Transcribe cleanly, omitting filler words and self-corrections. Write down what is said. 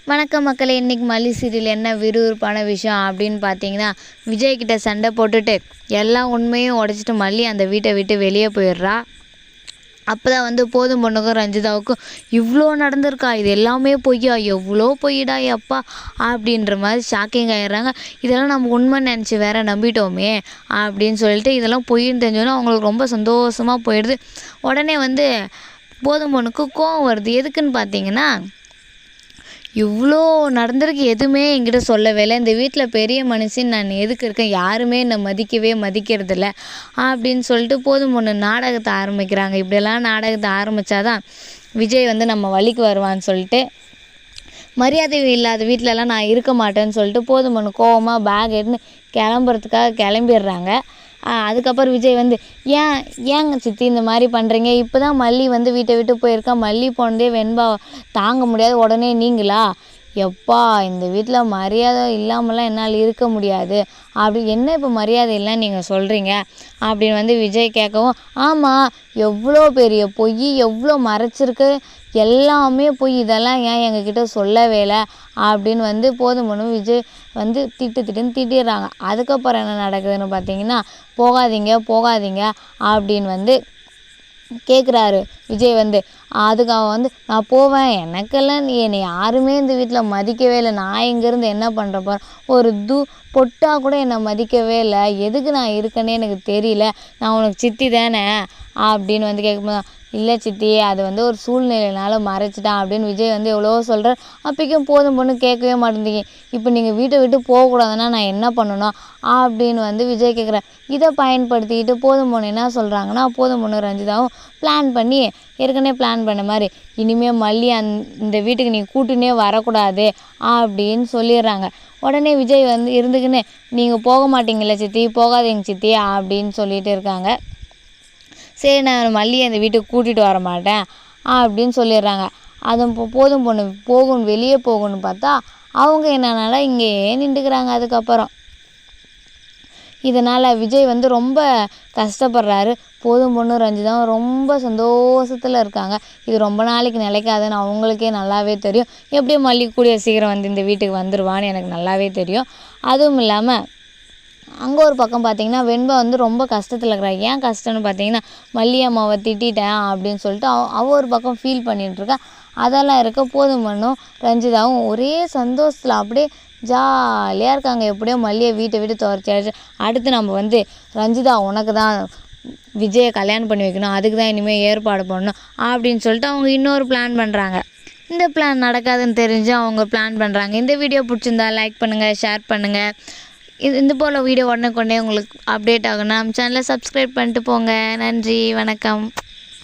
வணக்கம் மக்களே. இன்றைக்கி மல்லி சீரியல் என்ன விறுவிறுப்பான விஷயம் அப்படின்னு பார்த்தீங்கன்னா, விஜய் கிட்ட சண்டை போட்டுட்டு எல்லா உண்மையும் உடச்சிட்டு மல்லி அந்த வீட்டை விட்டு வெளியே போயிடுறா. அப்போ தான் வந்து போதும் பொண்ணுக்கும் ரஞ்சிதாவுக்கும் இவ்வளோ நடந்திருக்கா, இது எல்லாமே பொய்யா, எவ்வளோ பொய்டா அப்பா அப்படின்ற மாதிரி ஷாக்கிங் ஆகிடுறாங்க. இதெல்லாம் நம்ம உண்மைன்னு நினச்சி வேற நம்பிட்டோமே அப்படின்னு சொல்லிட்டு இதெல்லாம் பொய்ன்னு தெரிஞ்சோன்னா அவங்களுக்கு ரொம்ப சந்தோஷமாக போயிடுது. உடனே வந்து போதும் பொண்ணுக்கு கோவம் வருது. எதுக்குன்னு பார்த்தீங்கன்னா, இவ்வளோ நடந்திருக்கு, எதுவுமே என்கிட்ட சொல்லவே இல்லை, இந்த வீட்டில் பெரிய மனுஷன் நான் எதுக்கு இருக்கேன், யாருமே என்னை மதிக்கிறதில்ல அப்படின்னு சொல்லிட்டு போதும் பொண்ணு நாடகத்தை ஆரம்பிக்கிறாங்க. இப்படியெல்லாம் நாடகத்தை ஆரம்பித்தாதான் விஜய் வந்து நம்ம வழிக்கு வருவான்னு சொல்லிட்டு, மரியாதை இல்லாத வீட்டிலலாம் நான் இருக்க மாட்டேன்னு சொல்லிட்டு போதும் பொண்ணு கோவமாக பேக் எடுத்து கிளம்புறதுக்காக கிளம்பிடுறாங்க. அதுக்கப்புறம் விஜய் வந்து ஏங்க சித்தி இந்த மாதிரி பண்ணுறீங்க, இப்போ தான் மல்லி வந்து வீட்டை விட்டு போயிருக்கா, மல்லி போனதே வெண்பா தாங்க முடியாது, உடனே நீங்களா எப்பா இந்த வீட்டில் மரியாதை இல்லாமலாம் என்னால் இருக்க முடியாது, அப்படி என்ன இப்போ மரியாதை இல்லைன்னு நீங்கள் சொல்கிறீங்க அப்படின்னு வந்து விஜய் கேட்கவும், ஆமாம் எவ்வளோ பெரிய பொய், எவ்வளோ மறைச்சிருக்கு, எல்லாமே பொய், இதெல்லாம் ஏன் எங்ககிட்ட சொல்லவே இல்லை அப்படின்னு வந்து போதும் பொண்ணு விஜய் வந்து திட்டுன்னு திட்டிடுறாங்க. அதுக்கப்புறம் என்ன நடக்குதுன்னு பார்த்தீங்கன்னா, போகாதீங்க அப்படின்னு வந்து கேட்குறாரு விஜய் வந்து. அதுக்கு அவன் வந்து நான் போவேன், எனக்கெல்லாம் என்னை யாருமே இந்த வீட்டில் மதிக்கவே இல்லை, நான் இங்கேருந்து என்ன பண்ணுற போகிறேன், ஒரு பொட்டாக கூட என்னை மதிக்கவே இல்லை, எதுக்கு நான் இருக்கேன்னே எனக்கு தெரியல, நான் உனக்கு சித்தி தானே அப்படின்னு வந்து கேட்கும்போது, இல்லை சித்தி அது வந்து ஒரு சூழ்நிலையினால மறைச்சிட்டான் அப்படின்னு விஜய் வந்து எவ்வளோ சொல்கிறார். அப்போக்கும் போதும் பொண்ணு கேட்கவே மாட்டேங்க. இப்போ நீங்கள் வீட்டை விட்டு போகக்கூடாதுன்னா நான் என்ன பண்ணணும் அப்படின்னு வந்து விஜய் கேட்குறார். இதை பயன்படுத்திக்கிட்டு போதும் பொண்ணு என்ன சொல்கிறாங்கன்னா, போதும் பொண்ணு ரஞ்சிதாவும் ஏற்கனவே பிளான் பண்ண மாதிரி இனிமேல் மல்லி இந்த வீட்டுக்கு நீ கூட்டுனே வரக்கூடாது அப்படின்னு சொல்லிடுறாங்க. உடனே விஜய் வந்து இருந்துக்குன்னு நீங்கள் போக மாட்டீங்களா சித்தி, போகாதீங்க சித்தி அப்படின்னு சொல்லிட்டு இருக்காங்க. சரி நான் மல்லியை அந்த வீட்டுக்கு கூட்டிகிட்டு வர மாட்டேன் அப்படின்னு சொல்லிடுறாங்க. அது போதும் பொண்ணு வெளியே போகணும்னு பார்த்தா அவங்க என்னன்னால இங்கேயே நின்றுக்கிறாங்க. அதுக்கப்புறம் இதனால் விஜய் வந்து ரொம்ப கஷ்டப்படுறாரு. போதும் பொண்ணு ரஞ்சிதாவும் ரொம்ப சந்தோஷத்தில் இருக்காங்க. இது ரொம்ப நாளைக்கு நிலைக்காதுன்னு அவங்களுக்கே நல்லாவே தெரியும். எப்படியும் மல்லி கூடிய சீக்கிரம் வந்து இந்த வீட்டுக்கு வந்துடுவான்னு எனக்கு நல்லாவே தெரியும். அதுவும் இல்லாமல் அங்கே ஒரு பக்கம் பார்த்திங்கன்னா வெண்பா வந்து ரொம்ப கஷ்டத்தில் இருக்கிறாங்க. ஏன் கஷ்டம்னு பார்த்தீங்கன்னா, மல்லி அம்மாவை திட்டேன் அப்படின்னு சொல்லிட்டு அவள் ஒரு பக்கம் ஃபீல் பண்ணிகிட்ருக்கா. அதெல்லாம் இருக்க போதும் பொண்ணும் ரஞ்சிதாவும் ஒரே சந்தோஷத்தில் அப்படியே ஜாலியாக இருக்காங்க. எப்படியோ மல்லியை வீட்டை விட்டு துரத்தியாச்சு. அடுத்து நம்ம வந்து ரஞ்சிதா உனக்கு தான் விஜயை கல்யாணம் பண்ணி வைக்கணும், அதுக்கு தான் இனிமேல் ஏற்பாடு பண்ணணும் அப்படின்னு சொல்லிட்டு அவங்க இன்னொரு பிளான் பண்ணுறாங்க. இந்த பிளான் நடக்காதுன்னு தெரிஞ்சு அவங்க பிளான் பண்ணுறாங்க. இந்த வீடியோ பிடிச்சிருந்தா லைக் பண்ணுங்கள், ஷேர் பண்ணுங்கள். இது போல் வீடியோ உடனே உங்களுக்கு அப்டேட் ஆகணும். நம்ம சேனலை சப்ஸ்கிரைப் பண்ணிட்டு போங்க. நன்றி, வணக்கம்.